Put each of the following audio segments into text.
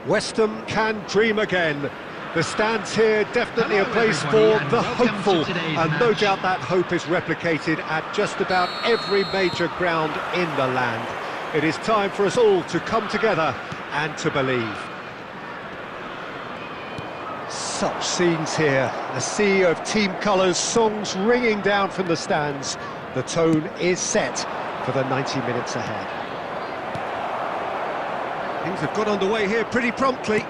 West Ham can dream again. The stands here definitely a place for the hopeful, and no doubt that hope is replicated at just about every major ground in the land. It is time for us all to come together and to believe. Such scenes here, a sea of team colours, songs ringing down from the stands. The tone is set for the 90 minutes ahead. Things have got underway here pretty promptly.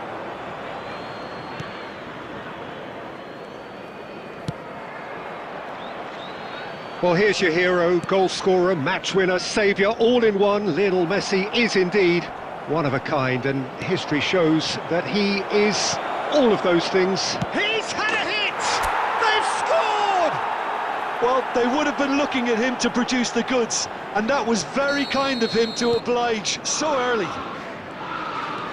Well, here's your hero, goal scorer, match winner, saviour, all in one. Lionel Messi is indeed one of a kind, and history shows that he is all of those things. He's had a hit! They've scored! Well, they would have been looking at him to produce the goods, and that was very kind of him to oblige so early.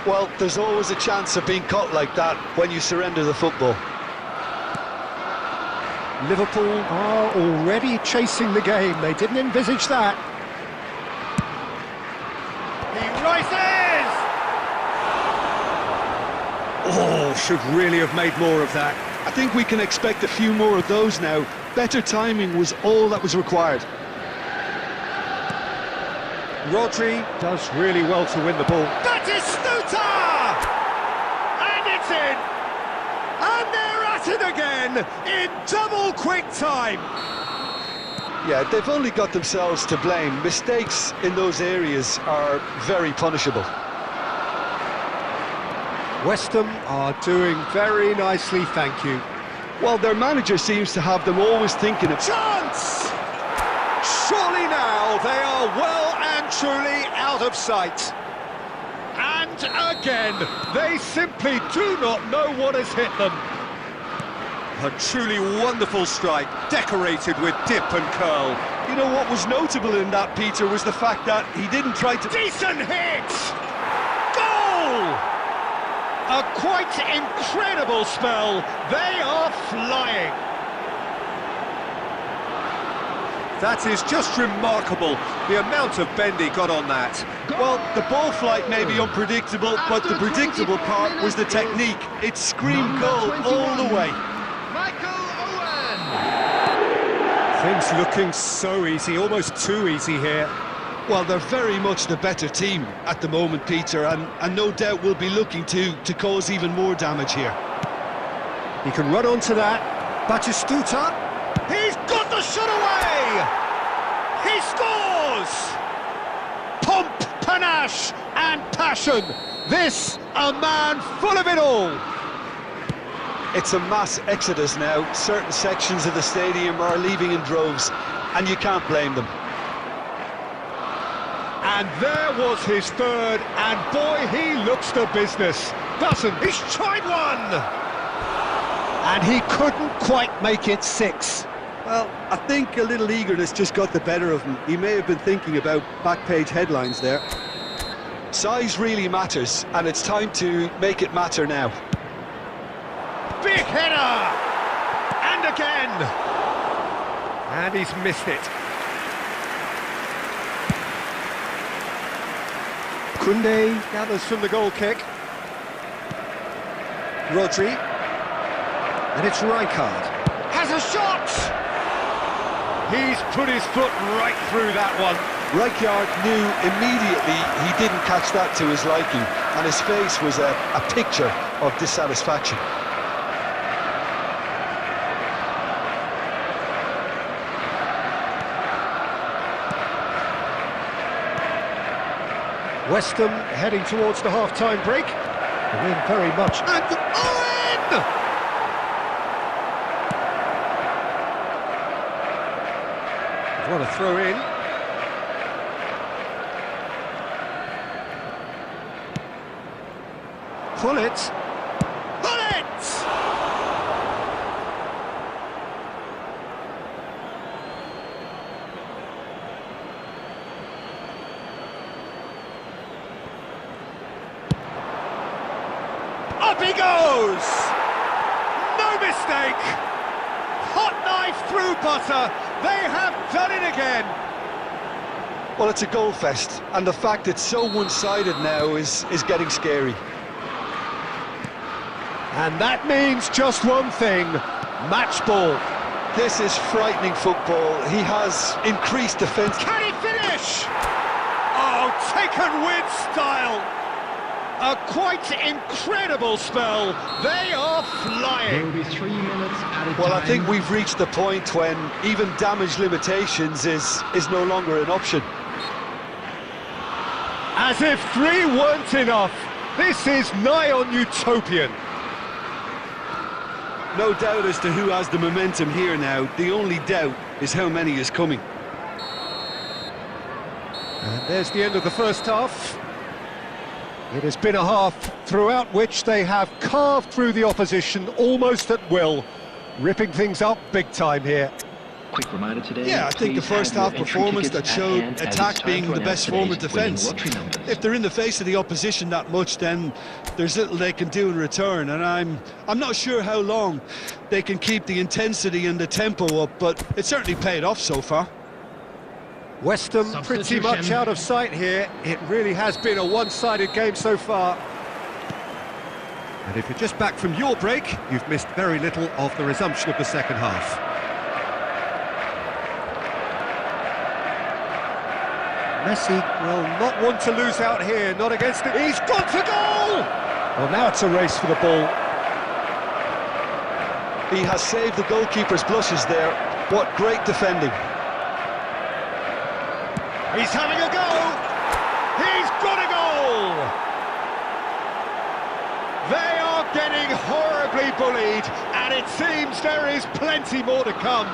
Well, there's always a chance of being caught like that when you surrender the football. Liverpool are already chasing the game. They didn't envisage that. He rises! Oh, should really have made more of that. I think we can expect a few more of those now. Better timing was all that was required. Rodri does really well to win the ball. Batistuta! And it's in! And they're at it again in double quick time. Yeah, they've only got themselves to blame. Mistakes in those areas are very punishable. West Ham are doing very nicely, thank you. Well, their manager seems to have them always thinking of... Chance! Surely now they are well and truly out of sight. And again, they simply do not know what has hit them. A truly wonderful strike, decorated with dip and curl. You know what was notable in that, Peter, was the fact that he didn't try to... Decent hit! Goal! A quite incredible spell. They are flying. That is just remarkable, the amount of bend he got on that. Well, the ball flight may be unpredictable, but the predictable part was the technique. It screamed goal all the way. Things looking so easy, almost too easy here. Well, they're very much the better team at the moment, Peter, and no doubt will be looking to cause even more damage here. He can run onto that. Batistuta. He's got the shot away! He scores! Pomp, panache and passion. This, a man full of it all. It's a mass exodus now. Certain sections of the stadium are leaving in droves, and you can't blame them. And there was his third, and boy, he looks the business, doesn't he? He's tried one! And he couldn't quite make it 6. Well, I think a little eagerness just got the better of him. He may have been thinking about back-page headlines there. Size really matters, and it's time to make it matter now. Big header! And again! And he's missed it. Koundé gathers from the goal kick. Rodri. And it's Rijkaard. Has a shot! He's put his foot right through that one. Rijkaard knew immediately he didn't catch that to his liking, and his face was a picture of dissatisfaction. West Ham heading towards the half-time break. The win very much. And Owen! What a throw in. Pull it. Pull it! Up he goes! No mistake! Hot knife through butter. They have done it again. Well, it's a goal fest, and the fact it's so one-sided now is getting scary. And that means just one thing, match ball. This is frightening football. He has increased defence. Can he finish? Oh, taken with style. A quite incredible spell. They are flying. There will be 3 minutes at a time. Well, I think we've reached the point when even damage limitations is no longer an option. As if 3 weren't enough. This is nigh on utopian. No doubt as to who has the momentum here now. The only doubt is how many is coming. And there's the end of the first half. It has been a half throughout which they have carved through the opposition almost at will, ripping things up big time here. Quick reminder today. Yeah, I think the first half performance that showed attack being the best form of defence. If they're in the face of the opposition that much, then there's little they can do in return, and I'm not sure how long they can keep the intensity and the tempo up, but it certainly paid off so far. West Ham pretty much out of sight here. It really has been a one-sided game so far. And if you're just back from your break, you've missed very little of the resumption of the second half. Messi will not want to lose out here, not against it. He's got to goal! Well, now it's a race for the ball. He has saved the goalkeeper's blushes there. What great defending. He's having a go! He's got a goal! They are getting horribly bullied, and it seems there is plenty more to come.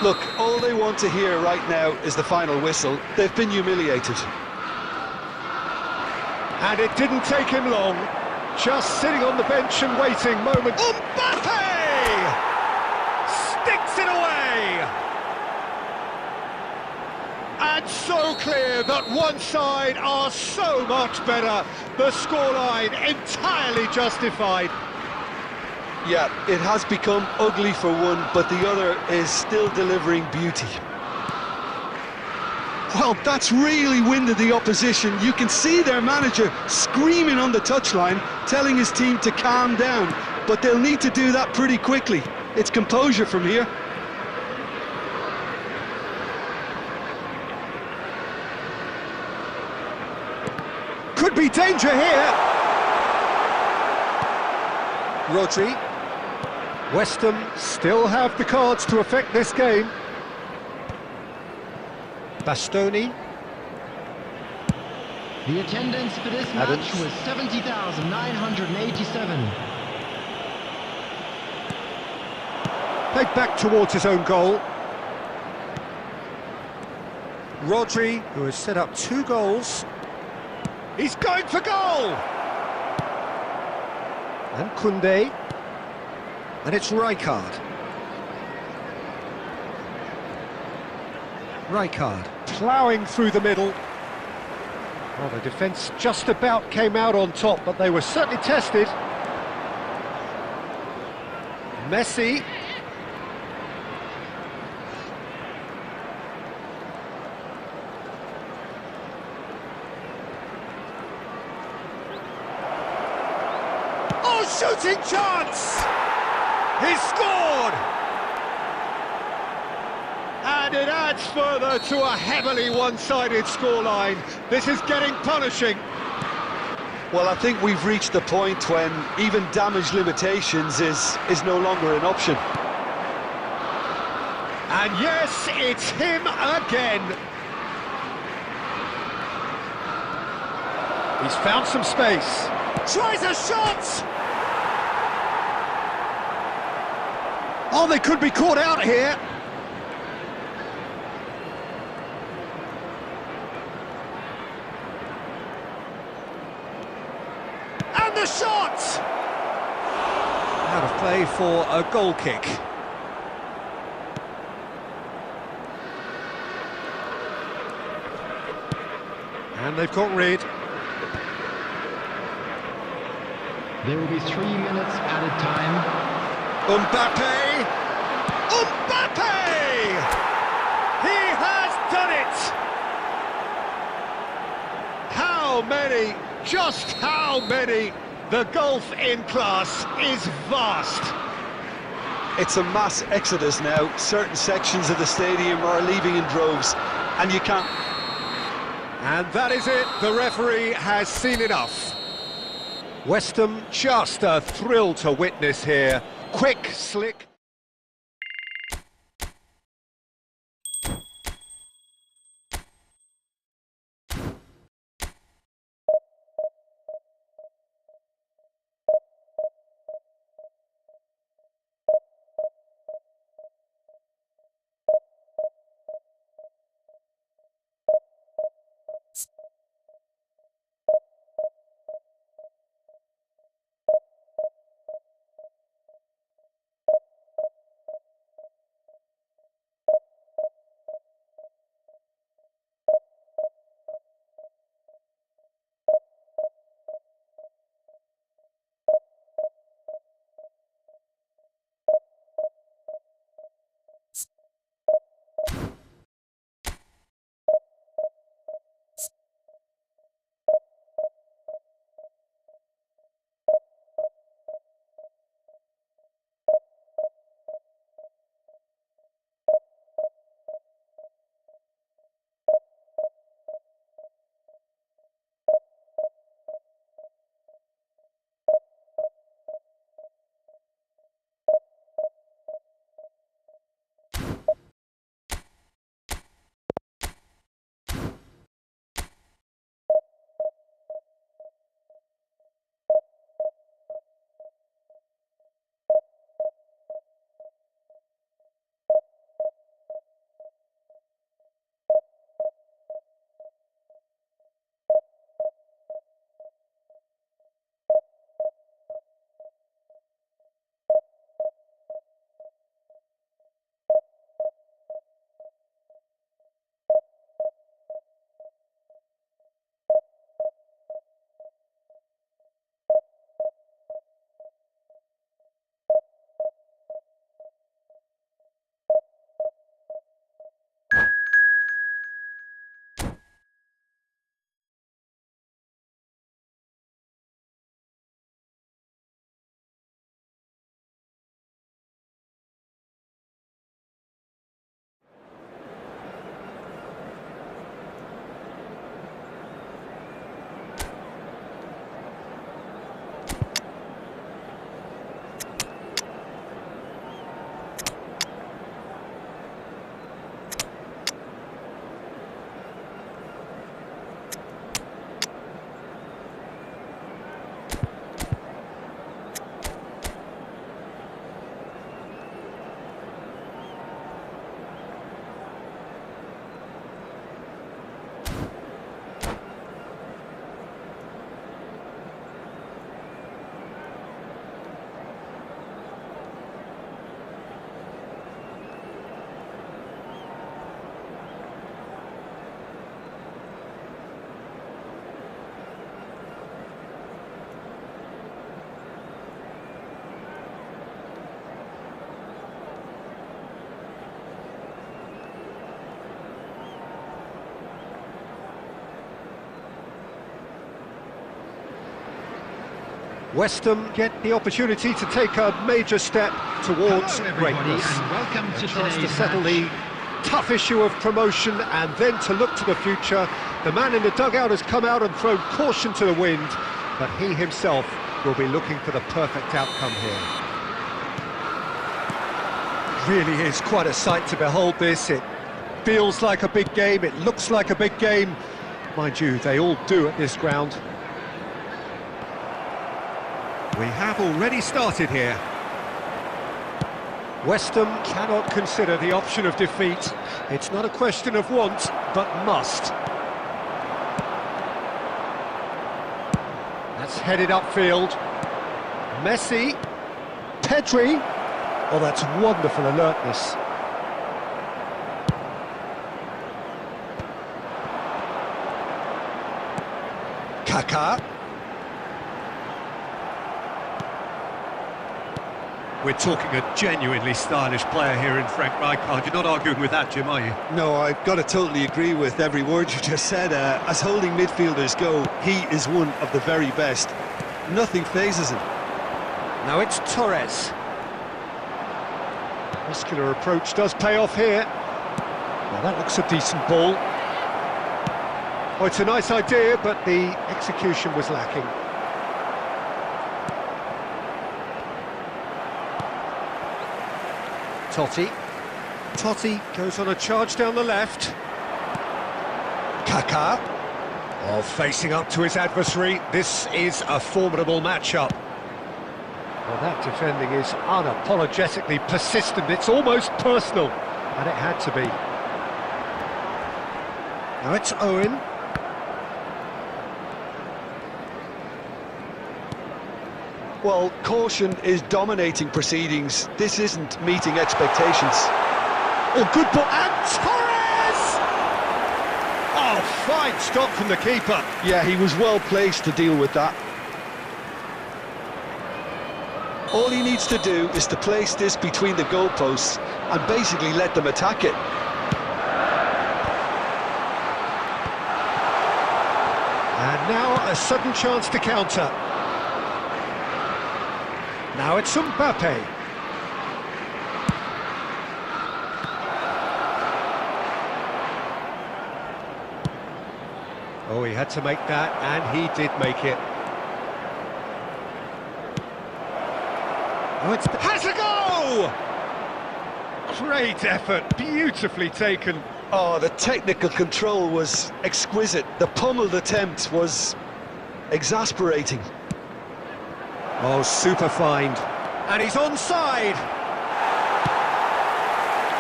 Look, all they want to hear right now is the final whistle. They've been humiliated. And it didn't take him long. Just sitting on the bench and waiting. Moment. Mbappe! Sticks it away! And so clear that one side are so much better. The scoreline entirely justified. Yeah, it has become ugly for one, but the other is still delivering beauty. Well, that's really winded the opposition. You can see their manager screaming on the touchline, telling his team to calm down, but they'll need to do that pretty quickly. It's composure from here. Could be danger here. Rodri. West Ham still have the cards to affect this game. Bastoni. The attendance for this Adams. match was 70,987. Played back towards his own goal. Rodri, who has set up 2 goals. He's going for goal! And Koundé. And it's Rijkaard. Rijkaard ploughing through the middle. Well, the defence just about came out on top, but they were certainly tested. Messi. Oh, shooting chance! He scored! And it adds further to a heavily one-sided scoreline. This is getting punishing. Well, I think we've reached the point when even damage limitations is no longer an option. And yes, it's him again. He's found some space. Tries a shot! Oh, they could be caught out here. And the shot! Out of play for a goal kick. And they've got rid. There will be 3 minutes added time. Mbappe! Mbappe! He has done it! How many? Just how many? The gulf in class is vast. It's a mass exodus now. Certain sections of the stadium are leaving in droves, and you can't... And that is it. The referee has seen enough. West Ham, just a thrill to witness here. Quick, slick. West Ham get the opportunity to take a major step towards greatness. And welcome to A chance to today's settle match. the tough issue of promotion and then to look to the future. The man in the dugout has come out and thrown caution to the wind, but he himself will be looking for the perfect outcome here. Really is quite a sight to behold this. It feels like a big game, it looks like a big game. Mind you, they all do at this ground. We have already started here. West Ham cannot consider the option of defeat. It's not a question of want, but must. That's headed upfield. Messi. Pedri. Oh, that's wonderful alertness. Kaká. We're talking a genuinely stylish player here in Frank Rijkaard. You're not arguing with that, Jim, are you? No, I've got to totally agree with every word you just said. As holding midfielders go, he is one of the very best. Nothing phases him. Now it's Torres. Muscular approach does pay off here. Well, that looks a decent ball. Oh, it's a nice idea, but the execution was lacking. Totti goes on a charge down the left. Kaká. Oh, facing up to his adversary. This is a formidable matchup. Well, that defending is unapologetically persistent. It's almost personal, and it had to be. Now it's Owen. Well, caution is dominating proceedings. This isn't meeting expectations. Oh, good ball, and Torres! Oh, fine stop from the keeper. Yeah, he was well placed to deal with that. All he needs to do is to place this between the goalposts and basically let them attack it. And now a sudden chance to counter. Now it's Mbappe. Oh, he had to make that, and he did make it. Oh, has a go! Great effort, beautifully taken. Oh, the technical control was exquisite. The pummeled attempt was exasperating. Oh, super find. And he's onside.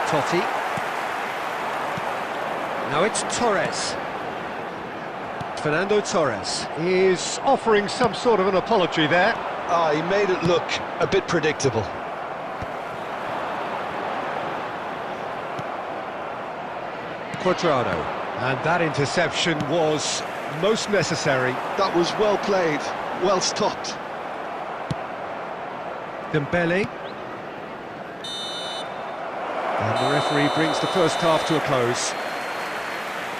Totti. Now it's Torres. Fernando Torres is offering some sort of an apology there. Ah, he made it look a bit predictable. Cuadrado. And that interception was most necessary. That was well played, well stopped. Dembele. And the referee brings the first half to a close.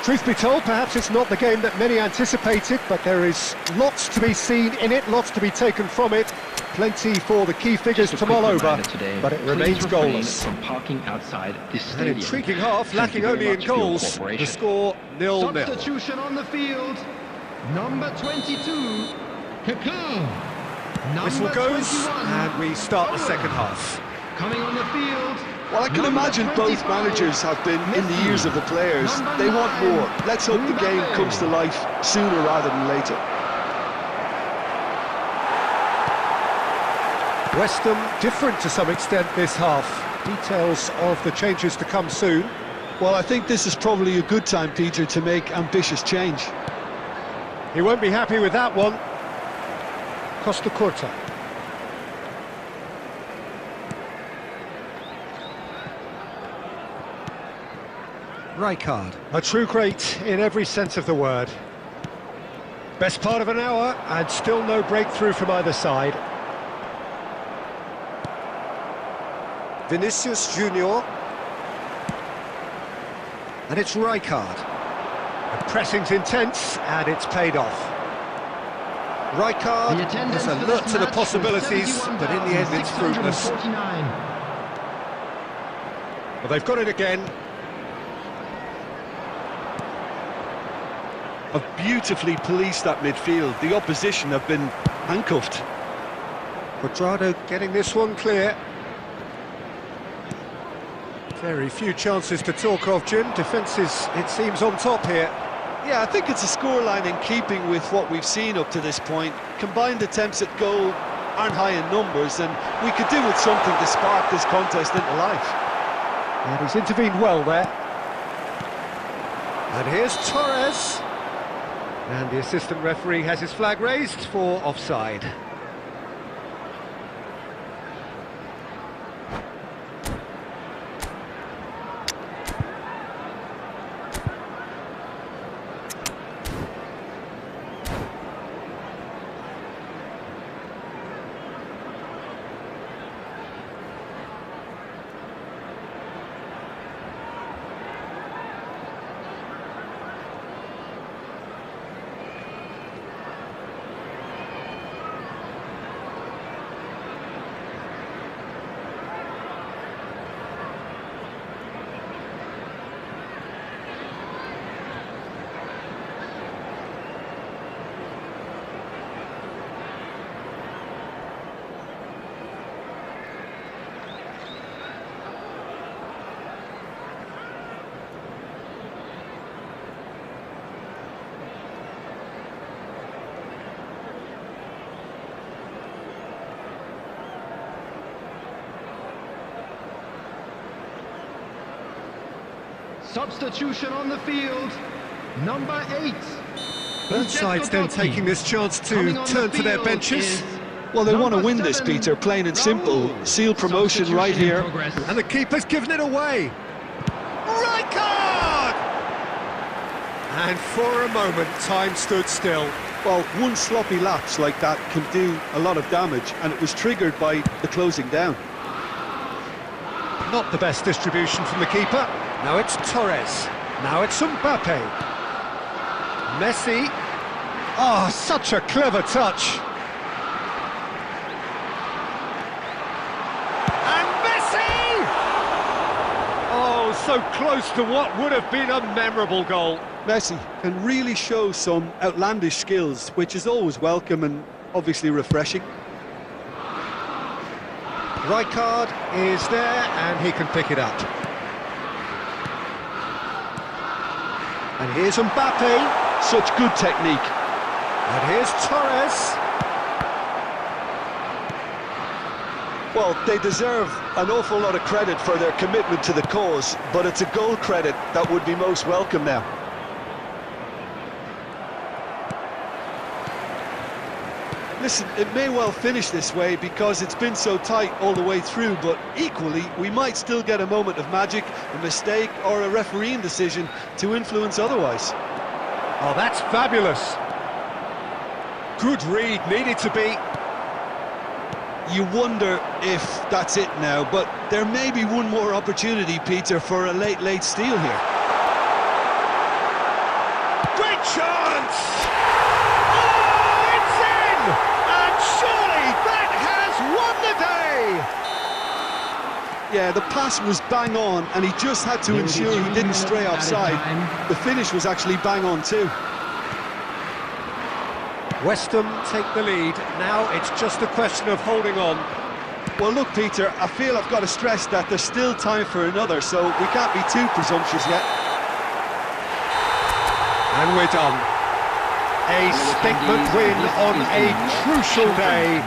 Truth be told, perhaps it's not the game that many anticipated, but there is lots to be seen in it, lots to be taken from it. Plenty for the key figures to mull over, but it remains goalless. From parking outside this An stadium. intriguing half, lacking only in goals. The score 0-0. Substitution on the field. Number 22, Kaká. Whistle goes, 21, and we start the second half. coming on the field. Well, I can imagine both managers have been in the ears of the players. They want more. Let's hope the game comes to life sooner rather than later. West Ham different to some extent this half. Details of the changes to come soon. Well, I think this is probably a good time, Peter, to make ambitious change. He won't be happy with that one. Costa Curta. Rijkaard. A true great in every sense of the word. Best part of an hour, and still no breakthrough from either side. Vinicius Junior. And it's Rijkaard. The pressing's intense, and it's paid off. Rijkaard The is attendance for alert this to the match was possibilities, but in the end it's fruitless. 71,649. Well, they've got it again. Have beautifully policed that midfield. The opposition have been handcuffed. Quadrado getting this one clear. Very few chances to talk of, Jim. Defence is, it seems, on top here. Yeah, I think it's a scoreline in keeping with what we've seen up to this point. Combined attempts at goal aren't high in numbers, and we could do with something to spark this contest into life. And he's intervened well there. And here's Torres. And the assistant referee has his flag raised for offside. Substitution on the field, number 8. Both sides then taking this chance to turn to their benches. Well, they want to win this, Peter, plain and simple. Seal promotion right here. And the keeper's given it away. Rijkaard! And for a moment, time stood still. Well, one sloppy lapse like that can do a lot of damage, and it was triggered by the closing down. Not the best distribution from the keeper. Now it's Torres. Now it's Mbappe. Messi. Oh, such a clever touch. And Messi! Oh, so close to what would have been a memorable goal. Messi can really show some outlandish skills, which is always welcome and obviously refreshing. Rijkaard is there, and he can pick it up. And here's Mbappe. Such good technique. And here's Torres. Well, they deserve an awful lot of credit for their commitment to the cause, but it's a goal credit that would be most welcome now. Listen, it may well finish this way because it's been so tight all the way through, but equally, we might still get a moment of magic, a mistake, or a refereeing decision to influence otherwise. Oh, that's fabulous. Good read, needed to be. You wonder if that's it now, but there may be one more opportunity, Peter, for a late steal here. Great chance! Oh, it's in! And surely that has won the day! Yeah, the pass was bang on, and he just had to ensure he didn't stray offside. The finish was actually bang on too. West Ham take the lead. Now it's just a question of holding on. Well, look, Peter, I feel I've got to stress that there's still time for another, so we can't be too presumptuous yet. And we're done. A statement win on a crucial day.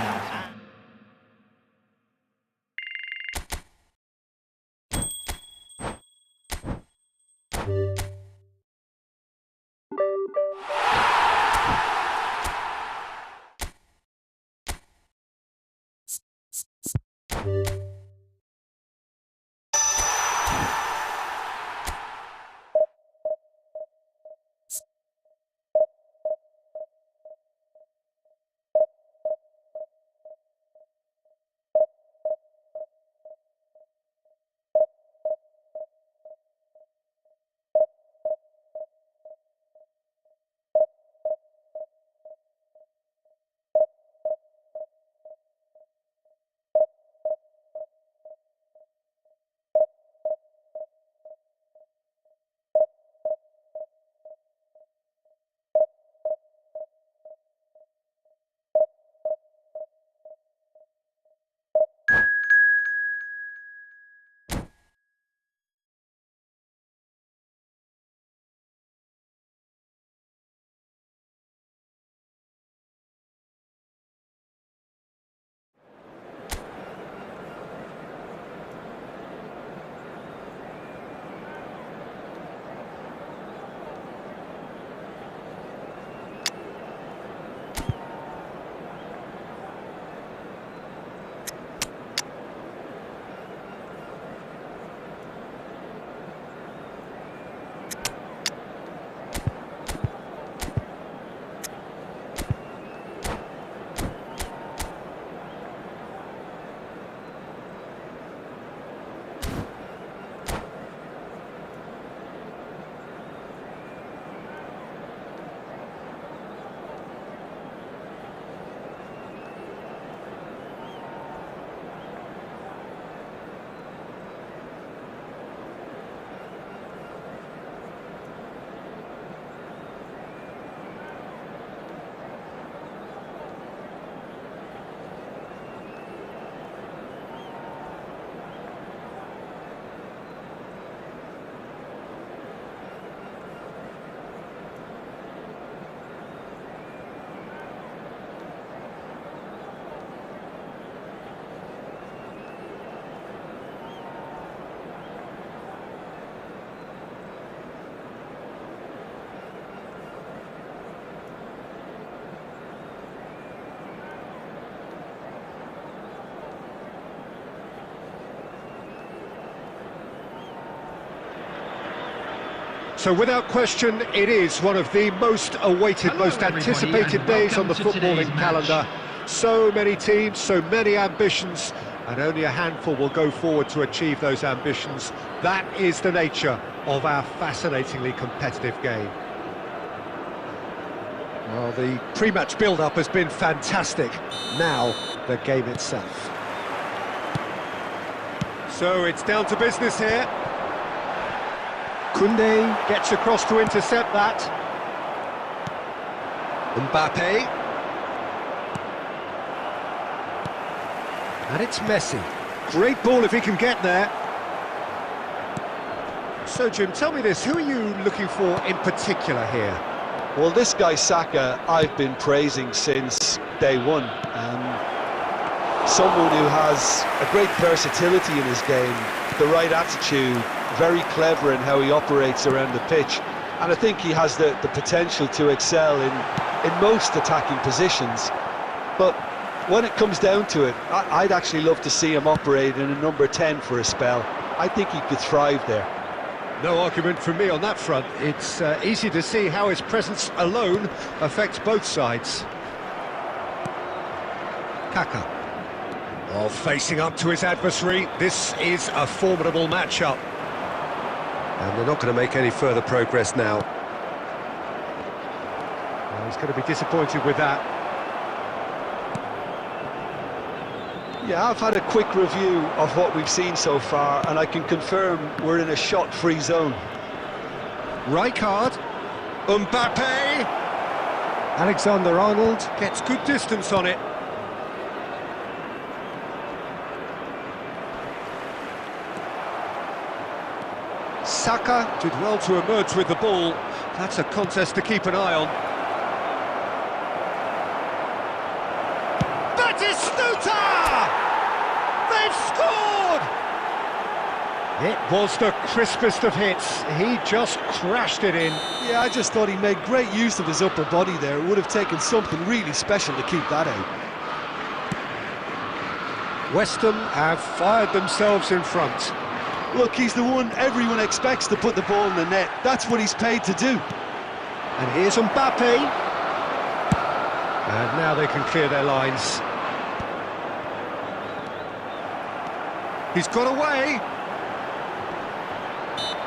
So without question, it is one of the most awaited, most anticipated days on the footballing calendar. So many teams, so many ambitions, and only a handful will go forward to achieve those ambitions. That is the nature of our fascinatingly competitive game. Well, the pre-match build-up has been fantastic. Now, the game itself. So it's down to business here. Koundé gets across to intercept that. Mbappe. And it's Messi. Great ball if he can get there. So, Jim, tell me this, who are you looking for in particular here? Well, this guy Saka, I've been praising since day one. Someone who has a great versatility in his game, the right attitude, very clever in how he operates around the pitch. And I think he has the potential to excel in most attacking positions. But when it comes down to it, I'd actually love to see him operate in a number 10 for a spell. I think he could thrive there. No argument from me on that front. It's easy to see how his presence alone affects both sides. Kaka. Oh, facing up to his adversary. This is a formidable matchup. And they're not going to make any further progress now. Well, he's going to be disappointed with that. Yeah, I've had a quick review of what we've seen so far, and I can confirm we're in a shot-free zone. Rijkaard, Mbappe, Alexander-Arnold gets good distance on it. Saka did well to emerge with the ball. That's a contest to keep an eye on. It was the crispest of hits. He just crashed it in. Yeah, I just thought he made great use of his upper body there. It would have taken something really special to keep that out. West Ham have fired themselves in front. Look, he's the one everyone expects to put the ball in the net. That's what he's paid to do. And here's Mbappe. And now they can clear their lines. He's got away.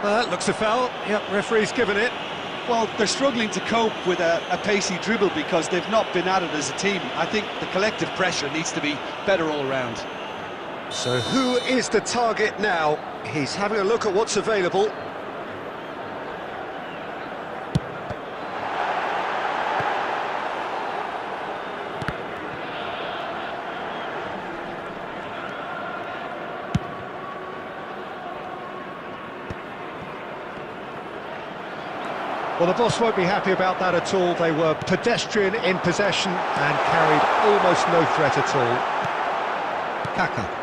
That looks a foul. Yep, referee's given it. Well, they're struggling to cope with a pacey dribble because they've not been at it as a team. I think the collective pressure needs to be better all around. So who is the target now? He's having a look at what's available. Well, the boss won't be happy about that at all. They were pedestrian in possession and carried almost no threat at all. Kaka.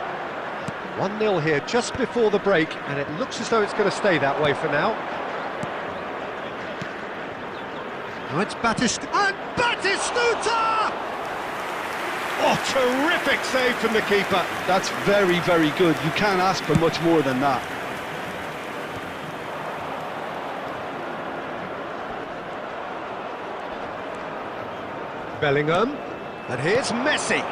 1-0 here just before the break, and it looks as though it's going to stay that way for now. Now it's Batistuta! Oh, terrific save from the keeper. That's very, very good. You can't ask for much more than that. Bellingham, and here's Messi.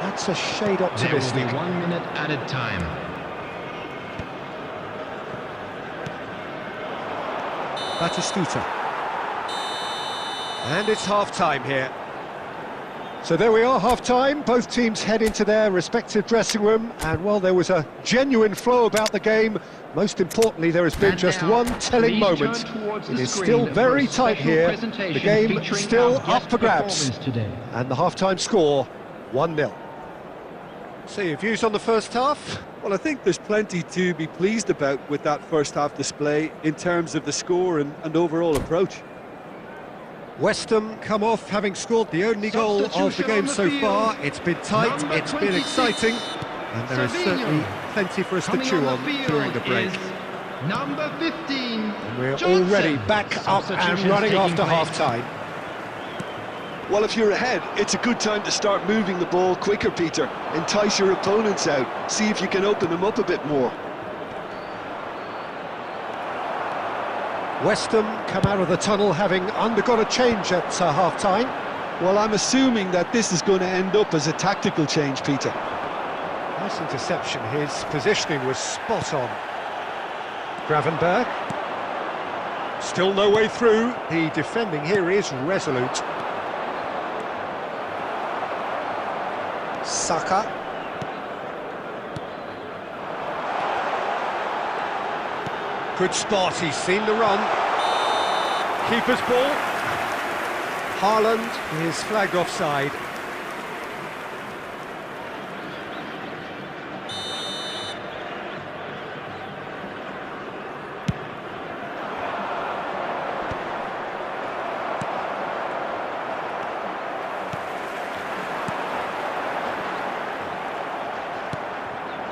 That's a shade optimistic. There will be 1 minute added time. Batistuta. And it's half-time here. So there we are, half-time. Both teams head into their respective dressing room, and well, there was a genuine flow about the game. Most importantly, there has been just one telling moment. It is still very tight here. The game still up for grabs. And the half-time score, 1-0. So your views on the first half? Well, I think there's plenty to be pleased about with that first half display in terms of the score and overall approach. West Ham come off having scored the only goal of the game so far. It's been tight, it's been exciting, and there is certainly plenty for us to chew on during the break. Number 15. And we're already back up and running after half-time. Well, if you're ahead, it's a good time to start moving the ball quicker, Peter. Entice your opponents out, see if you can open them up a bit more. West Ham come out of the tunnel having undergone a change at half-time. Well, I'm assuming that this is going to end up as a tactical change, Peter. Nice interception, his positioning was spot on. Gravenberg. Still no way through, the defending here is resolute. Saka. Good spot, he's seen the run. Keeper's ball. Haaland is flagged offside.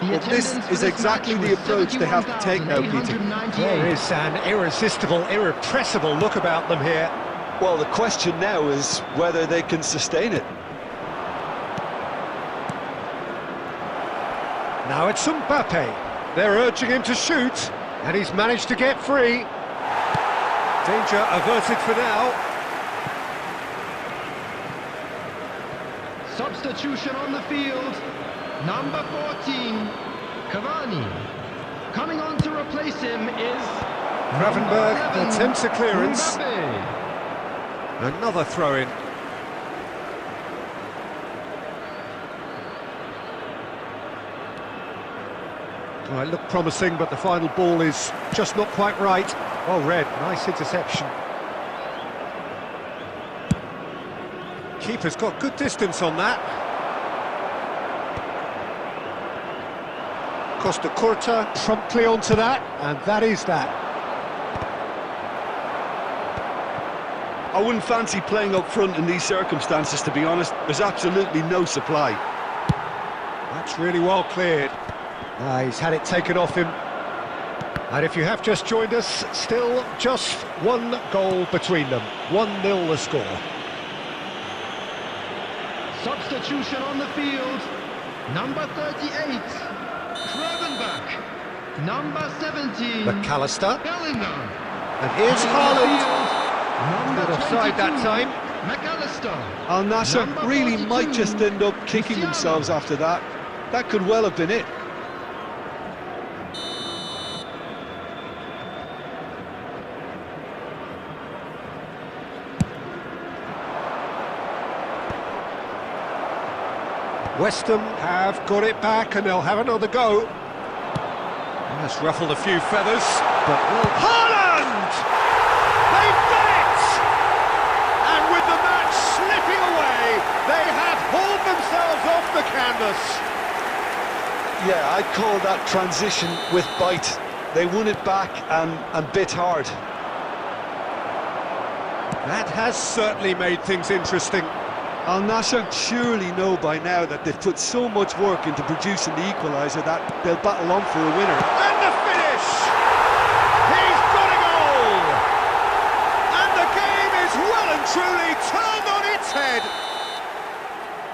Well, this is exactly the approach they have to take now, Peter. There is an irresistible, irrepressible look about them here. Well, the question now is whether they can sustain it. Now it's Mbappe. They're urging him to shoot, and he's managed to get free. Danger averted for now. Substitution on the field. Number 14, Cavani. Coming on to replace him is Gravenberg 11, attempts a clearance. Mbappe. Another throw-in. Well, it looked promising, but the final ball is just not quite right. Well read, nice interception. Keeper's got good distance on that. Costa Curta promptly onto that, and that is that. I wouldn't fancy playing up front in these circumstances, to be honest. There's absolutely no supply. That's really well cleared. He's had it taken off him. And if you have just joined us, still just one goal between them. 1-0 the score. Substitution on the field. Number 38, Gravenberg. Number 17, McAllister. Bellingham. And here's Haaland. Number Not offside that 22, time. McAllister. Al Nassr Number really 42, might just end up kicking Cristiano. themselves after that. That could well have been it. West Ham have got it back and they'll have another go. That's ruffled a few feathers, but Haaland! They've done it! And with the match slipping away, they have hauled themselves off the canvas. Yeah, I'd call that transition with bite. They won it back and bit hard. That has certainly made things interesting. Al Nassr surely know by now that they've put so much work into producing the equaliser that they'll battle on for a winner. And the finish! He's got a goal! And the game is well and truly turned on its head.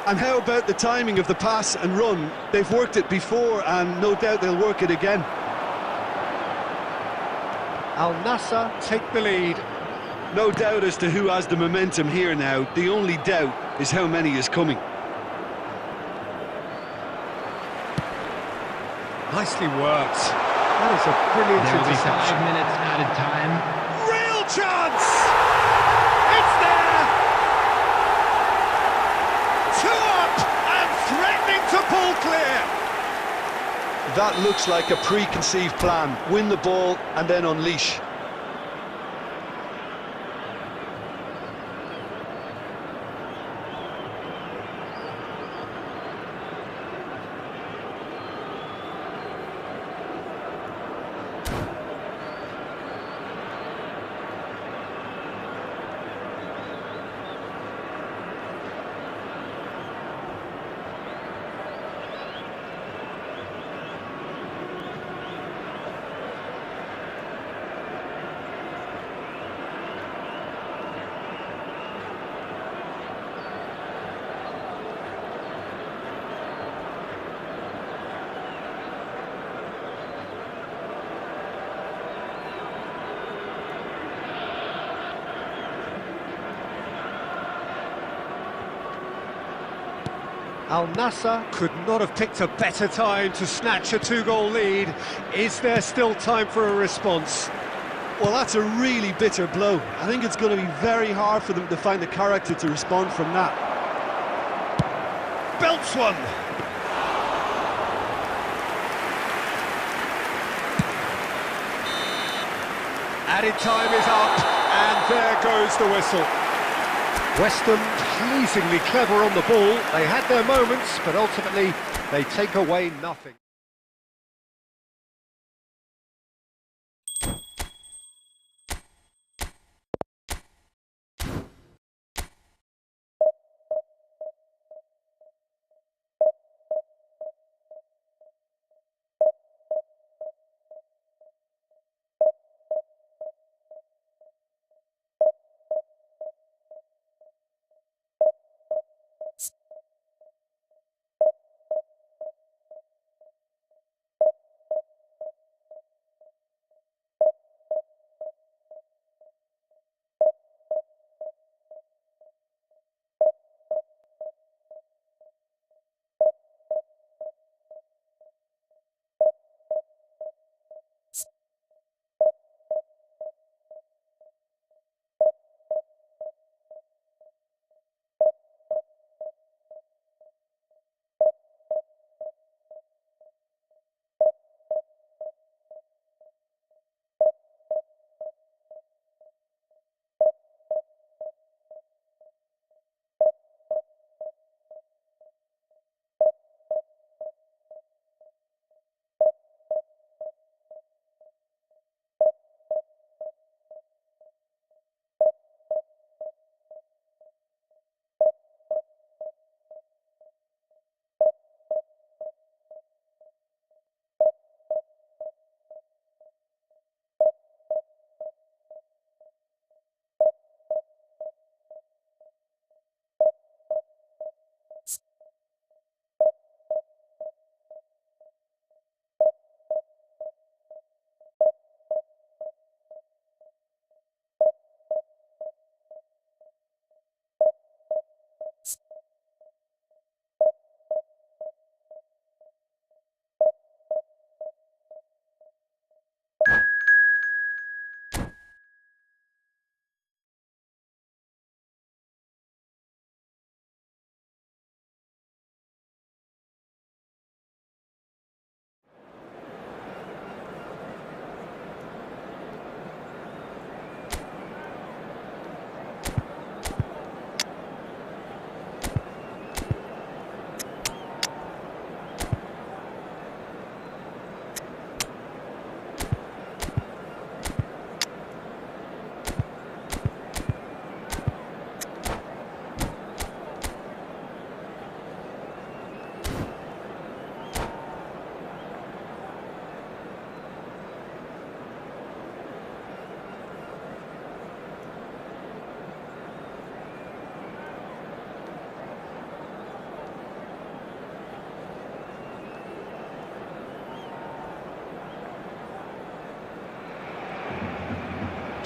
And how about the timing of the pass and run? They've worked it before and no doubt they'll work it again. Al Nassr take the lead. No doubt as to who has the momentum here now. The only doubt is how many is coming. Nicely worked. That is a brilliant There will be interception. 5 minutes added time. Real chance! It's there! 2 up and threatening to pull clear. That looks like a preconceived plan. Win the ball and then unleash. Al Nassr could not have picked a better time to snatch a two-goal lead. Is there still time for a response? Well, that's a really bitter blow. I think it's going to be very hard for them to find the character to respond from that. Belts one! Added time is up, and there goes the whistle. West Ham pleasingly clever on the ball. They had their moments, but ultimately they take away nothing.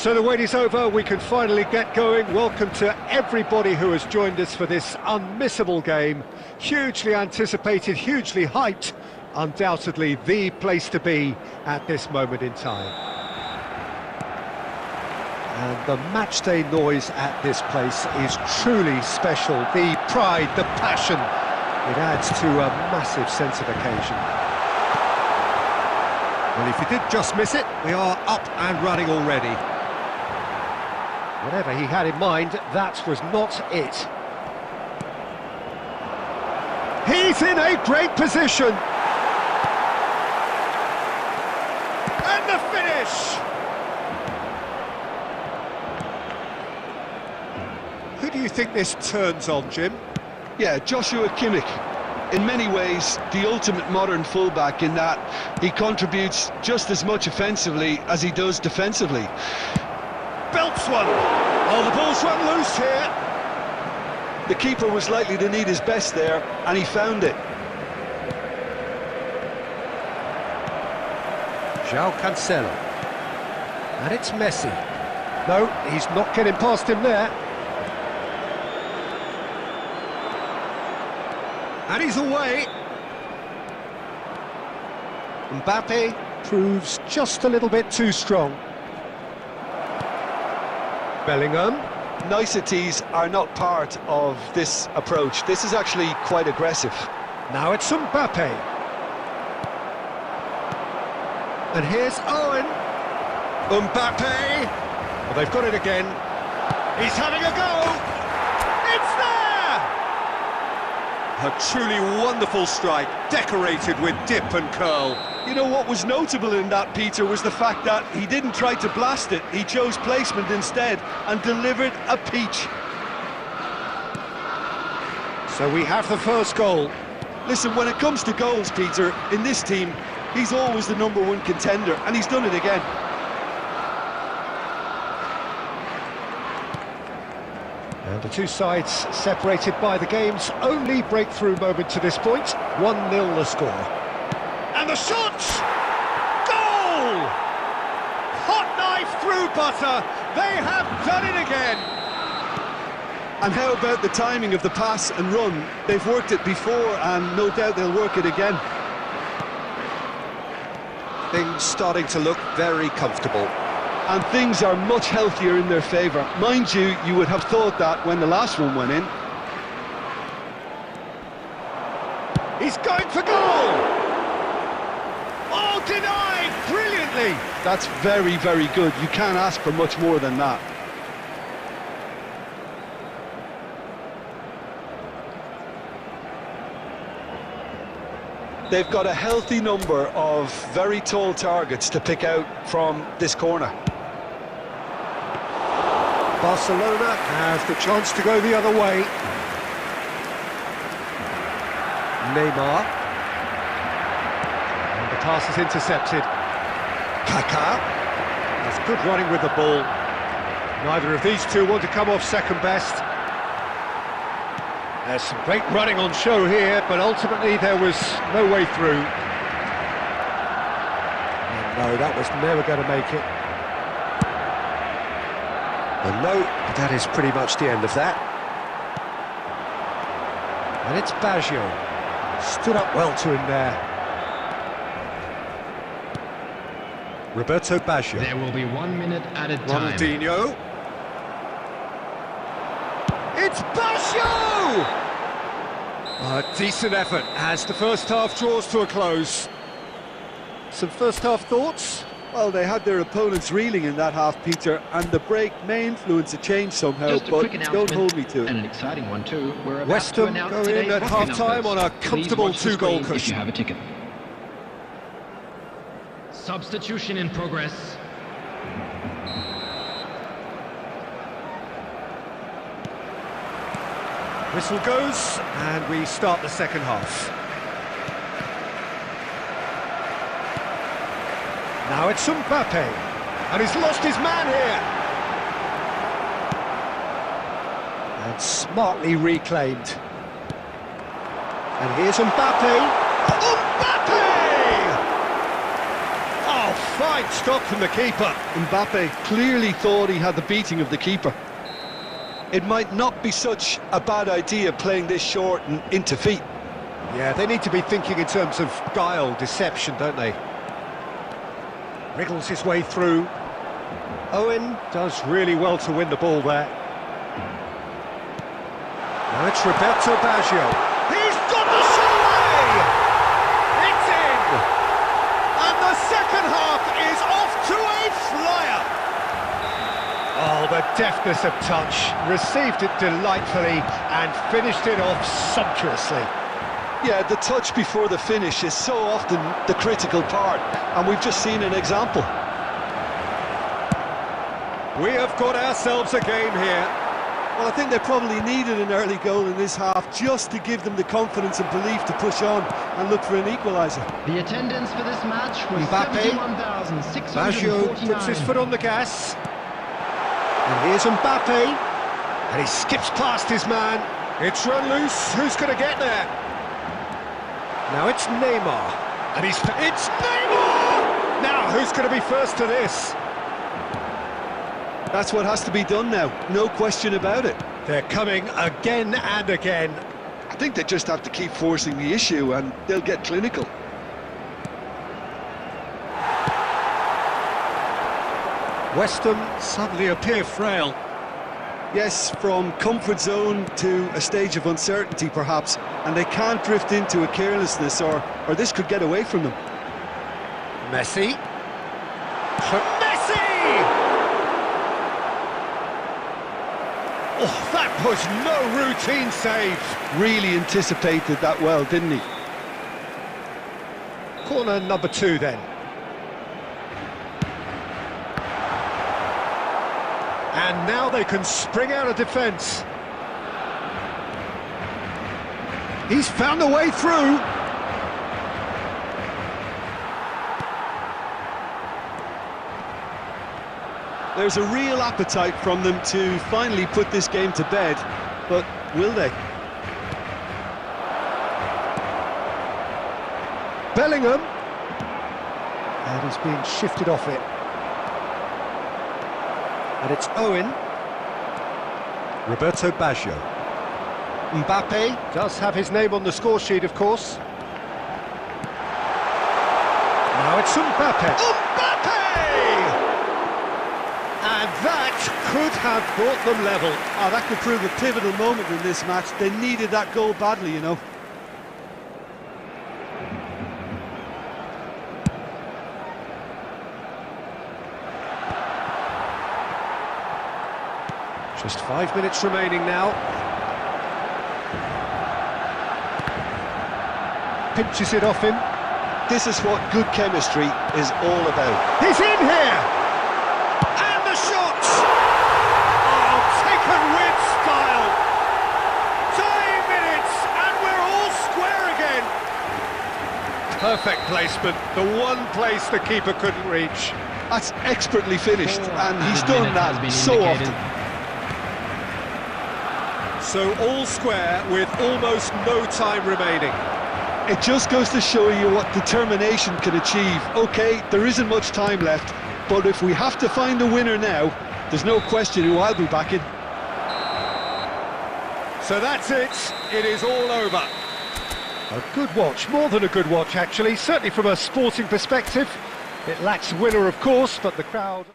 So the wait is over, we can finally get going. Welcome to everybody who has joined us for this unmissable game. Hugely anticipated, hugely hyped, undoubtedly the place to be at this moment in time. And the matchday noise at this place is truly special. The pride, the passion, it adds to a massive sense of occasion. Well, if you did just miss it, we are up and running already. Whatever he had in mind, that was not it. He's in a great position. And the finish! Who do you think this turns on, Jim? Yeah, Joshua Kimmich. In many ways, the ultimate modern fullback in that he contributes just as much offensively as he does defensively. Belts one! Oh, the ball's run loose here! The keeper was likely to need his best there, and he found it. João Cancelo. And it's Messi. No, he's not getting past him there. And he's away. Mbappe proves just a little bit too strong. Bellingham. Niceties are not part of this approach. This is actually quite aggressive. Now it's Mbappe. And here's Owen. Mbappe. Well, they've got it again. He's having a go. It's there! A truly wonderful strike, decorated with dip and curl. You know what was notable in that, Peter, was the fact that he didn't try to blast it. He chose placement instead and delivered a peach. So we have the first goal. Listen, when it comes to goals, Peter, in this team, he's always the #1 contender, and he's done it again. And the two sides separated by the game's only breakthrough moment to this point. 1-0 the score. And the shot! Goal! Hot knife through butter. They have done it again. And how about the timing of the pass and run? They've worked it before, and no doubt they'll work it again. Things starting to look very comfortable. And things are much healthier in their favour. Mind you, you would have thought that when the last one went in. He's going for goal! Oh, denied brilliantly! That's very, very good. You can't ask for much more than that. They've got a healthy number of very tall targets to pick out from this corner. Barcelona has the chance to go the other way. Neymar. And the pass is intercepted. Kaká. That's good running with the ball. Neither of these two want to come off second best. There's some great running on show here, but ultimately there was no way through. And no, that was never going to make it. And no, that is pretty much the end of that. And it's Baggio. Stood up well to him there. Roberto Baggio. There will be 1 minute added time. Ronaldinho. It's Baggio! A decent effort as the first half draws to a close. Some first half thoughts? Well, they had their opponents reeling in that half, Peter, and the break may influence a change somehow, Just a but quick don't announcement, hold me to it. and an exciting one too. We're about West to Ham announce go in today's at booking half-time numbers. on a Please comfortable watch the two-goal screen if cushion. you have a ticket. Substitution in progress. Whistle goes, and we start the second half. Now it's Mbappe, and he's lost his man here. And smartly reclaimed. And here's Mbappe. Mbappe! Oh, fine stop from the keeper. Mbappe clearly thought he had the beating of the keeper. It might not be such a bad idea playing this short and into feet. Yeah, they need to be thinking in terms of guile, deception, don't they? Wriggles his way through. Owen does really well to win the ball there. Now it's Roberto Baggio. He's got the shot away! It's in! And the second half is off to a flyer! Oh, the deftness of touch. Received it delightfully and finished it off sumptuously. Yeah, the touch before the finish is so often the critical part, and we've just seen an example. We have got ourselves a game here. Well, I think they probably needed an early goal in this half just to give them the confidence and belief to push on and look for an equaliser. The attendance for this match was Mbappe. 71,649. Baggio puts his foot on the gas. And here's Mbappe. And he skips past his man. It's run loose. Who's going to get there? Now it's Neymar. And it's Neymar! Now, who's going to be first to this? That's what has to be done now, no question about it. They're coming again and again. I think they just have to keep forcing the issue and they'll get clinical. West Ham suddenly appear frail. Yes, from comfort zone to a stage of uncertainty perhaps, and they can't drift into a carelessness or this could get away from them. Messi. Messi! Oh, that was no routine save. Really anticipated that well, didn't he? Corner number 2 then. And now they can spring out of defence. He's found a way through. There's a real appetite from them to finally put this game to bed, but will they? Bellingham. And he's being shifted off it. And it's Owen. Roberto Baggio. Mbappe does have his name on the score sheet, of course. Now it's Mbappe. Mbappe! And that could have brought them level. Oh, that could prove a pivotal moment in this match. They needed that goal badly, you know. Just 5 minutes remaining now. Pinches it off him. This is what good chemistry is all about. He's in here! And the shot! Oh, taken with style! 2 minutes, and we're all square again! Perfect placement, the one place the keeper couldn't reach. That's expertly finished, and he's done that so often. So all square with almost no time remaining. It just goes to show you what determination can achieve. OK, there isn't much time left, but if we have to find a winner now, there's no question who I'll be backing. So that's it. It is all over. A good watch, more than a good watch actually, certainly from a sporting perspective. It lacks winner of course, but the crowd...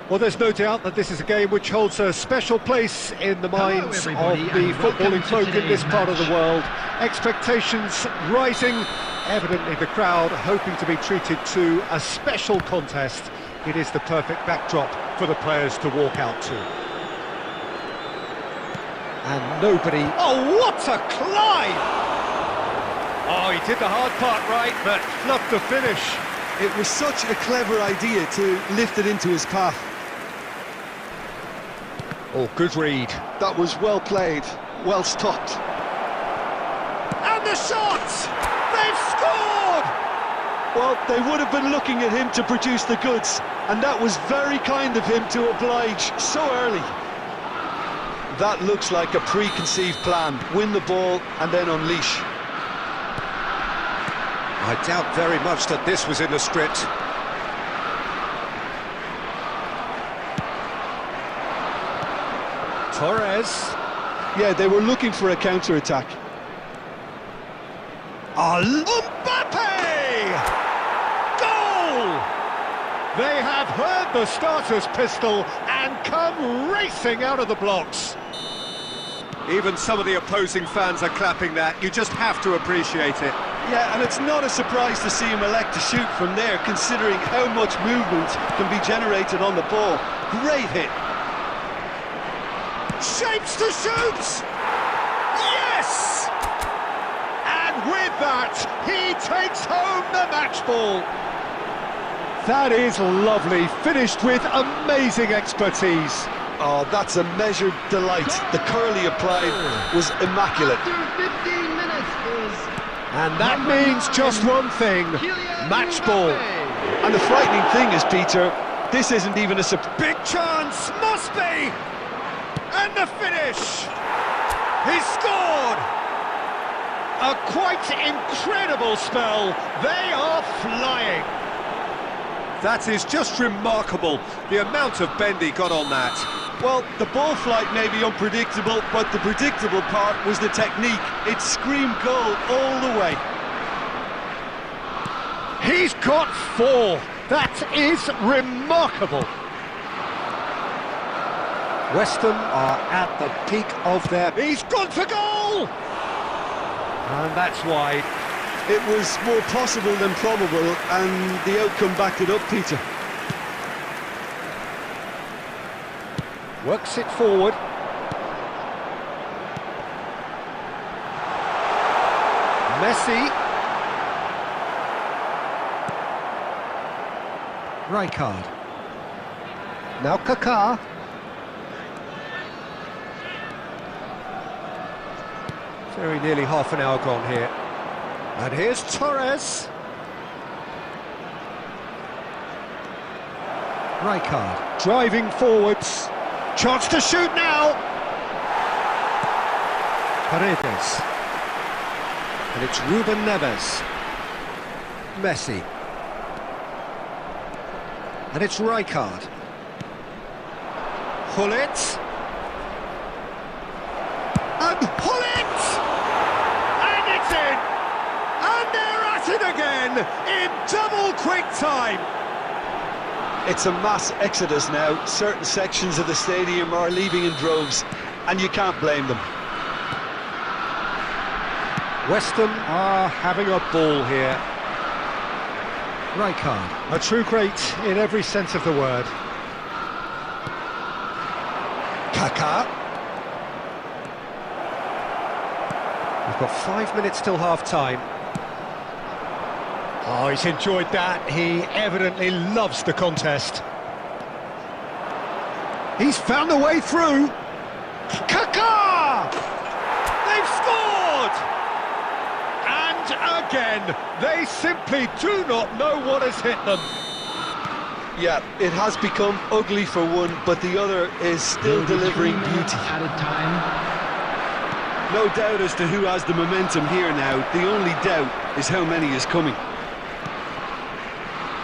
Well, there's no doubt that this is a game which holds a special place in the minds of the footballing folk in this part of the world. Expectations rising, evidently the crowd hoping to be treated to a special contest. It is the perfect backdrop for the players to walk out to. And nobody... Oh, what a climb! Oh, he did the hard part right, but fluffed the finish. It was such a clever idea to lift it into his path. Oh, good read. That was well played, well stopped. And the shot! They've scored! Well, they would have been looking at him to produce the goods, and that was very kind of him to oblige so early. That looks like a preconceived plan. Win the ball and then unleash. I doubt very much that this was in the script. Torres. Yeah, they were looking for a counter-attack. Mbappe! Goal! They have heard the starter's pistol and come racing out of the blocks. Even some of the opposing fans are clapping that. You just have to appreciate it. Yeah, and it's not a surprise to see him elect to shoot from there, considering how much movement can be generated on the ball. Great hit. Shapes to shoot! Yes! And with that, he takes home the match ball. That is lovely, finished with amazing expertise. Oh, that's a measured delight. The curl he applied was immaculate. After 15 minutes is... And that means just one thing, match ball. And the frightening thing is, Peter, this isn't even a Big chance, must be! And the finish! He scored! A quite incredible spell. They are flying. That is just remarkable, the amount of bend he got on that. Well, the ball flight may be unpredictable, but the predictable part was the technique. It screamed goal all the way. He's got 4. That is remarkable. West Ham are at the peak of their... He's gone for goal! And that's wide. It was more possible than probable, and the outcome backed it up, Peter. Works it forward. Messi. Rijkaard. Now Kaká. Very nearly half an hour gone here. And here's Torres. Rijkaard driving forwards. Chance to shoot now. Paredes. And it's Ruben Neves. Messi. And it's Rijkaard. Hullet. And Hullet! And it's in! And they're at it again in double quick time. It's a mass exodus now. Certain sections of the stadium are leaving in droves, and you can't blame them. West Ham are having a ball here. Rijkaard, a true great in every sense of the word. Kaká. We've got 5 minutes till half-time. Oh, he's enjoyed that. He evidently loves the contest. He's found a way through. Kaká! They've scored! And again, they simply do not know what has hit them. Yeah, it has become ugly for one, but the other is still delivering beauty. At a time. No doubt as to who has the momentum here now. The only doubt is how many is coming.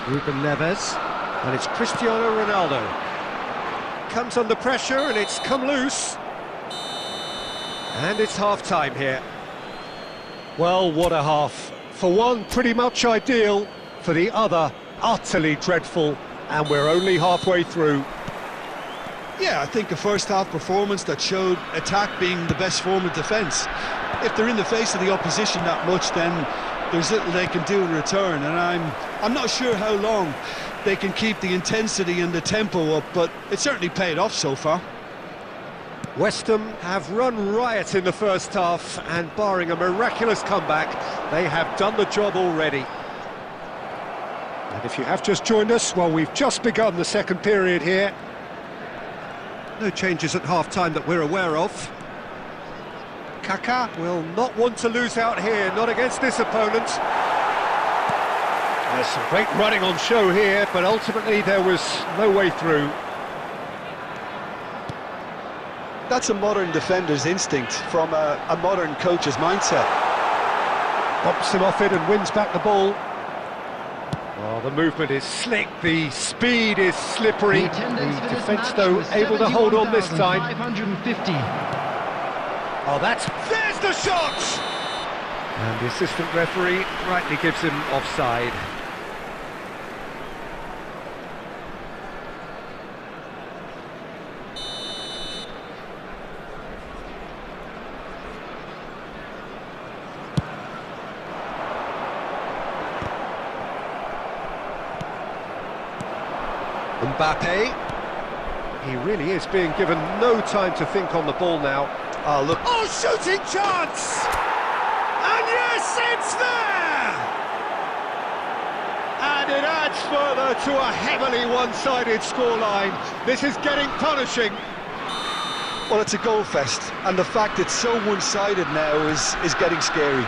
Ruben Neves, and it's Cristiano Ronaldo. Comes under pressure and it's come loose. And it's half-time here. Well, what a half. For one, pretty much ideal. For the other, utterly dreadful. And we're only halfway through. Yeah, I think a first-half performance that showed attack being the best form of defence. If they're in the face of the opposition that much, then there's little they can do in return, and I'm not sure how long they can keep the intensity and the tempo up, but it certainly paid off so far. West Ham have run riot in the first half, and barring a miraculous comeback, they have done the job already. And if you have just joined us, well, we've just begun the second period here. No changes at half-time that we're aware of. Kaká will not want to lose out here, not against this opponent. There's some great running on show here, but ultimately there was no way through. That's a modern defender's instinct from a modern coach's mindset. Bumps him off it and wins back the ball. Oh, the movement is slick, the speed is slippery. The defence, though, able to hold on this time. 550. Oh, there's the shot! And the assistant referee rightly gives him offside. Mbappe, he really is being given no time to think on the ball now. Oh, look. Oh, shooting chance! And yes, it's there! And it adds further to a heavily one-sided scoreline. This is getting punishing. Well, it's a goal fest, and the fact it's so one-sided now is getting scary.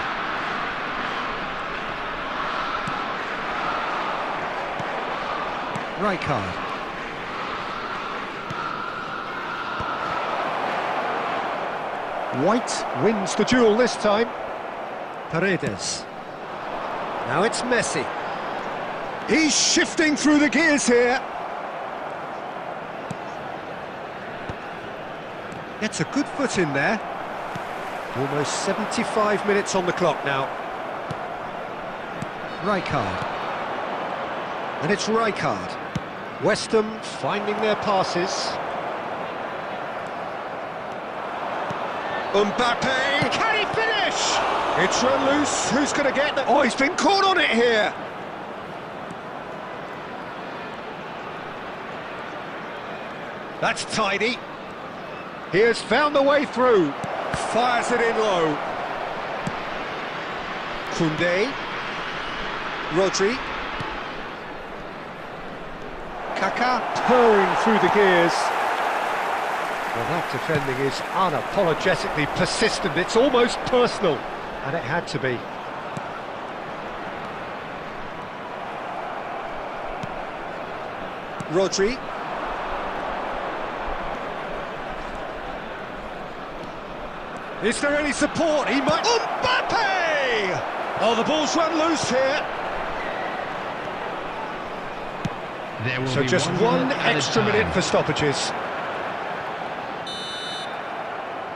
Rijkaard. White wins the duel this time. Paredes. Now it's Messi. He's shifting through the gears here. Gets a good foot in there. Almost 75 minutes on the clock now. Rijkaard. And it's Rijkaard. West Ham finding their passes. Mbappe, can he finish? It's run loose, who's going to get the... Oh, he's been caught on it here! That's tidy. He has found the way through. Fires it in low. Koundé. Rodri. Kaká purring through the gears. Well, that defending is unapologetically persistent. It's almost personal, and it had to be. Rodri. Is there any support? He might... Mbappe! Oh, the ball's run loose here. So just one extra minute for stoppages.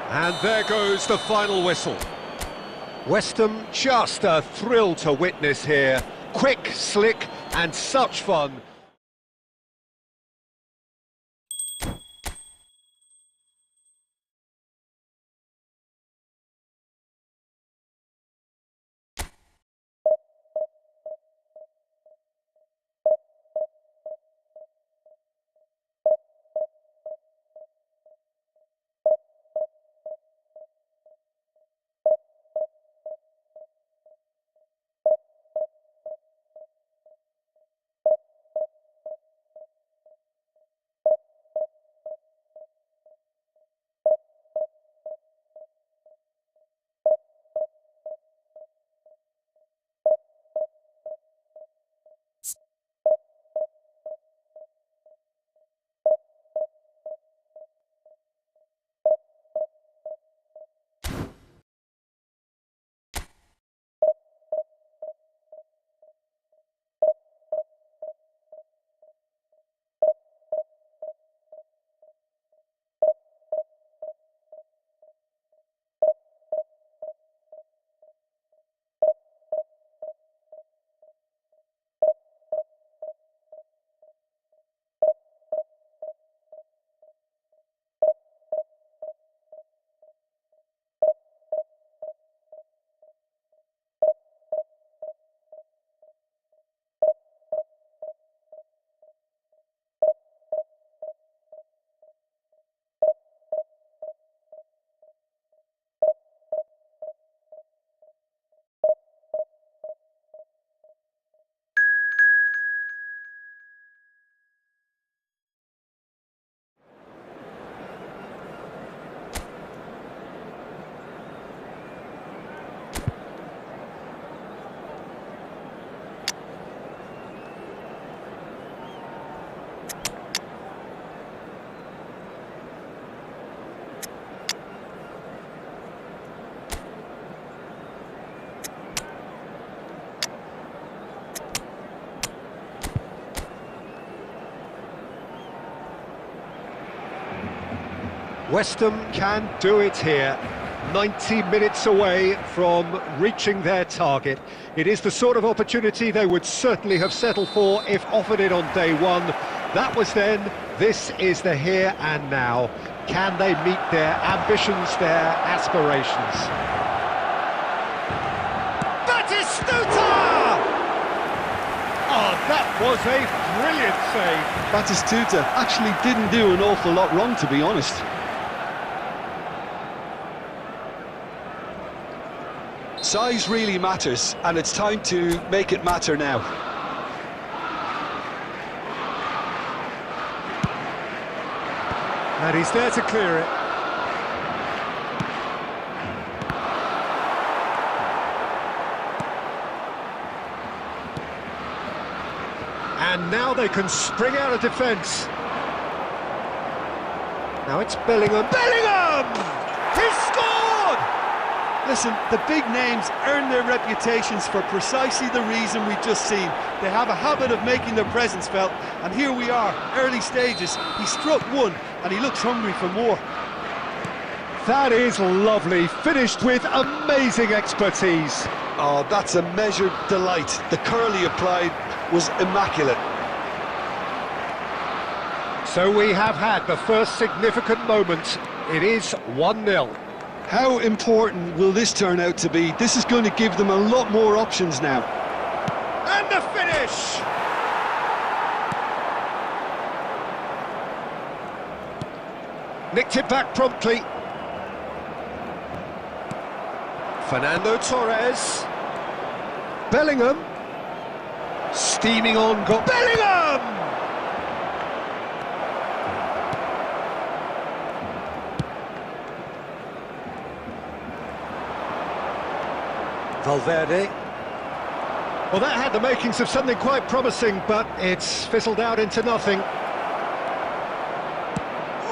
And there goes the final whistle. West Ham, just a thrill to witness here. Quick, slick, and such fun. West Ham can do it here. 90 minutes away from reaching their target. It is the sort of opportunity they would certainly have settled for if offered it on day one. That was then, this is the here and now. Can they meet their ambitions, their aspirations? Batistuta! Oh, that was a brilliant save. Batistuta actually didn't do an awful lot wrong, to be honest. Size really matters, and it's time to make it matter now. And he's there to clear it. And now they can spring out of defence. Now it's Bellingham. Bellingham! He's scored! Listen, the big names earn their reputations for precisely the reason we've just seen. They have a habit of making their presence felt, and here we are, early stages. He struck one, and he looks hungry for more. That is lovely, finished with amazing expertise. Oh, that's a measured delight. The curl he applied was immaculate. So we have had the first significant moment. It is 1-0. How important will this turn out to be? This is going to give them a lot more options now. And the finish! Nicked it back promptly. Fernando Torres. Bellingham. Steaming on goal. Bellingham! Valverde. Well, that had the makings of something quite promising, but it's fizzled out into nothing.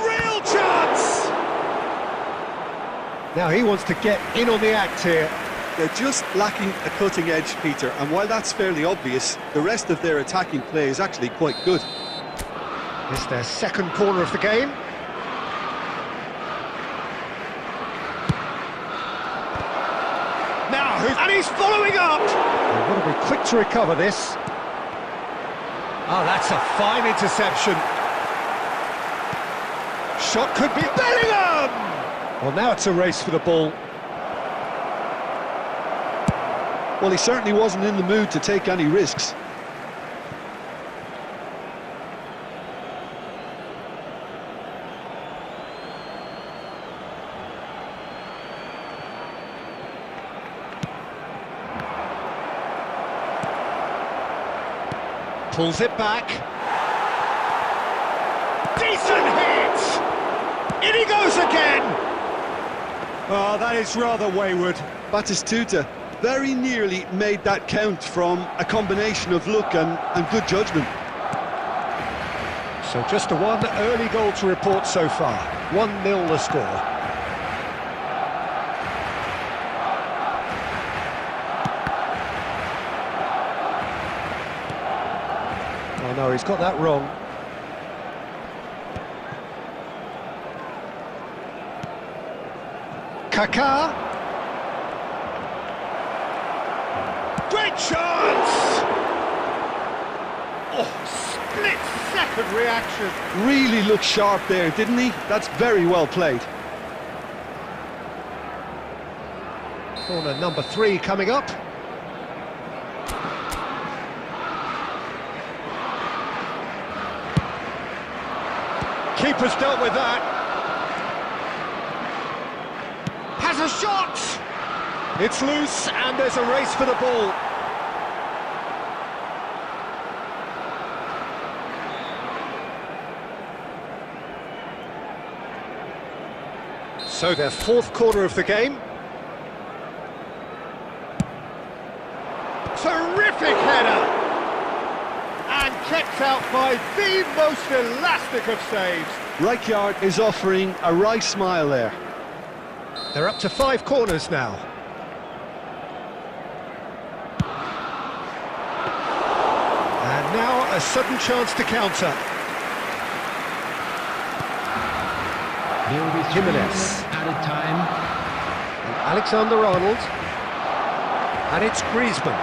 Real chance! Now he wants to get in on the act here. They're just lacking a cutting edge, Peter, and while that's fairly obvious, the rest of their attacking play is actually quite good. It's their second corner of the game. And he's following up! They've got to be quick to recover this. Oh, that's a fine interception. Shot could be Bellingham! Well, now it's a race for the ball. Well, he certainly wasn't in the mood to take any risks. Pulls it back. Decent hit! In he goes again! Oh, that is rather wayward. Batistuta very nearly made that count from a combination of luck and good judgment. So just the one early goal to report so far. 1-0 the score. Oh no, he's got that wrong. Kaká. Great chance! Oh, split-second reaction. Really looked sharp there, didn't he? That's very well played. Corner number 3 coming up. Keeper's dealt with that. Has a shot! It's loose and there's a race for the ball. So their fourth corner of the game. Terrific header! And kept out by the most elastic of saves. Rijkaard is offering a wry smile there. They're up to 5 corners now. And now a sudden chance to counter. Here will be 3 minutes added time. And Alexander-Arnold. And it's Griezmann.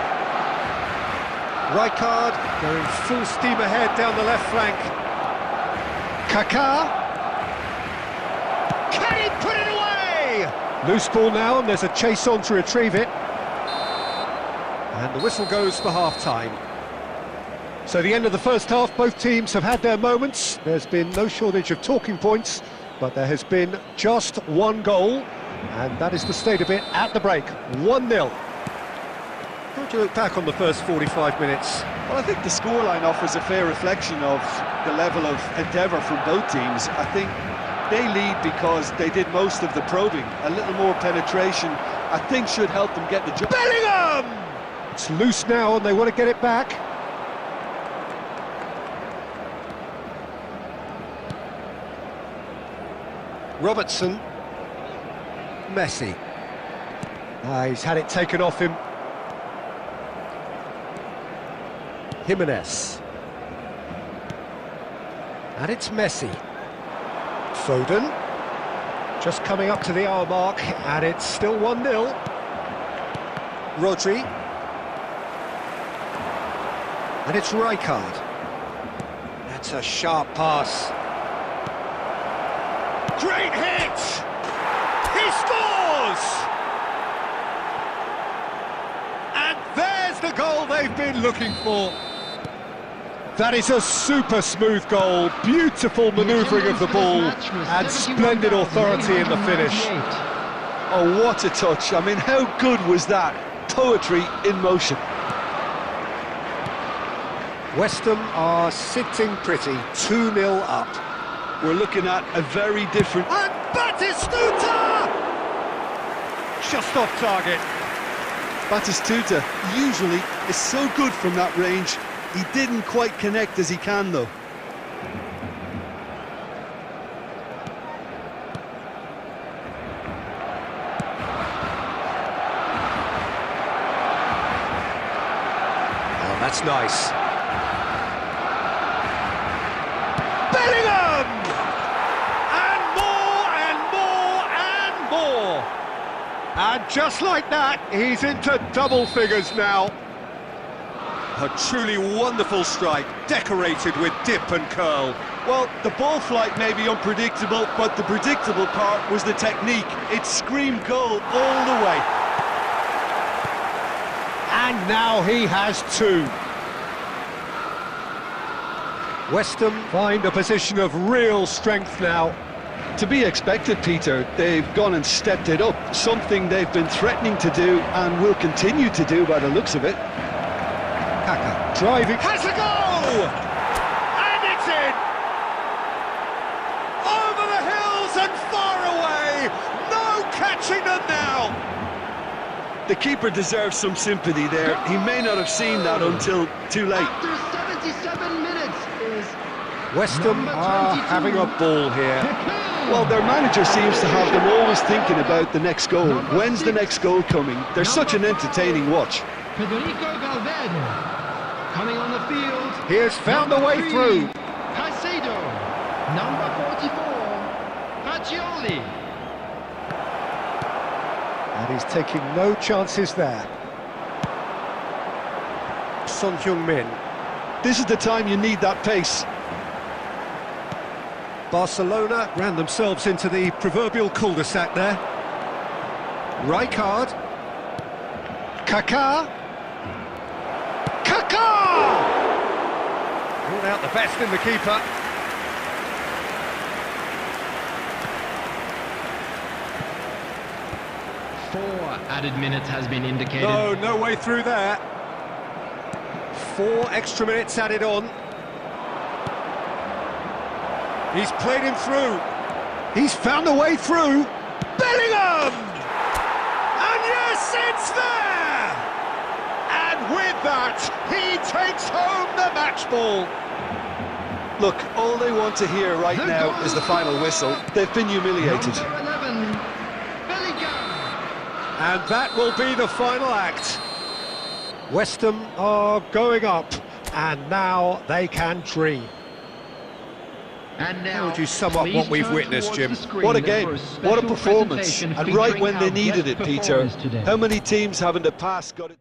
Rijkaard going full steam ahead down the left flank. Kaká. Can he put it away? Loose ball now, and there's a chase on to retrieve it. And the whistle goes for half-time. So the end of the first half, both teams have had their moments. There's been no shortage of talking points, but there has been just one goal, and that is the state of it at the break, 1-0. How do you look back on the first 45 minutes? Well, I think the scoreline offers a fair reflection of the level of endeavour from both teams. I think they lead because they did most of the probing. A little more penetration, I think, should help them get the job. Bellingham! It's loose now, and they want to get it back. Robertson. Messi. He's had it taken off him. Jimenez. And it's Messi. Foden. Just coming up to the hour mark, and it's still 1-0. Rodri. And it's Rijkaard. That's a sharp pass. Great hit! He scores! And there's the goal they've been looking for. That is a super smooth goal, beautiful manoeuvring of the ball, and splendid authority in the finish. Oh, what a touch. I mean, how good was that? Poetry in motion. West Ham are sitting pretty, 2-0 up. We're looking at a very different... And Batistuta! Just off target. Batistuta usually is so good from that range. He didn't quite connect as he can, though. Oh, that's nice. Bellingham! And more and more and more. And just like that, he's into double figures now. A truly wonderful strike, decorated with dip and curl. Well, the ball flight may be unpredictable, but the predictable part was the technique. It screamed goal all the way. And now he has two. West Ham find a position of real strength now. To be expected, Peter. They've gone and stepped it up, something they've been threatening to do and will continue to do by the looks of it. Kaká driving, has a goal! And it's in! Over the hills and far away! No catching them now! The keeper deserves some sympathy there. He may not have seen that until too late. After 77 minutes is West Ham are having a ball here. Well, their manager seems to have them always thinking about the next goal. When's the next goal coming? They're such an entertaining watch. Federico Valverde coming on the field. He has found the way through. Caicedo, number 44, Fagioli. And he's taking no chances there. Son Heung-min. This is the time you need that pace. Barcelona ran themselves into the proverbial cul-de-sac there. Rijkaard. Kaká. Kaká! Brought out the best in the keeper. Four added minutes has been indicated. No way through there. 4 extra minutes added on. He's played him through. He's found a way through. Bellingham! And yes, it's there! And with that, he takes home the match ball. Look, all they want to hear right now is the final whistle. They've been humiliated. Number 11, Bellingham. And that will be the final act. West Ham are going up, and now they can dream. And now, How would you sum up what we've witnessed, Jim? What a game, what a performance, and right when they needed it, Peter. How many teams have in the past got it?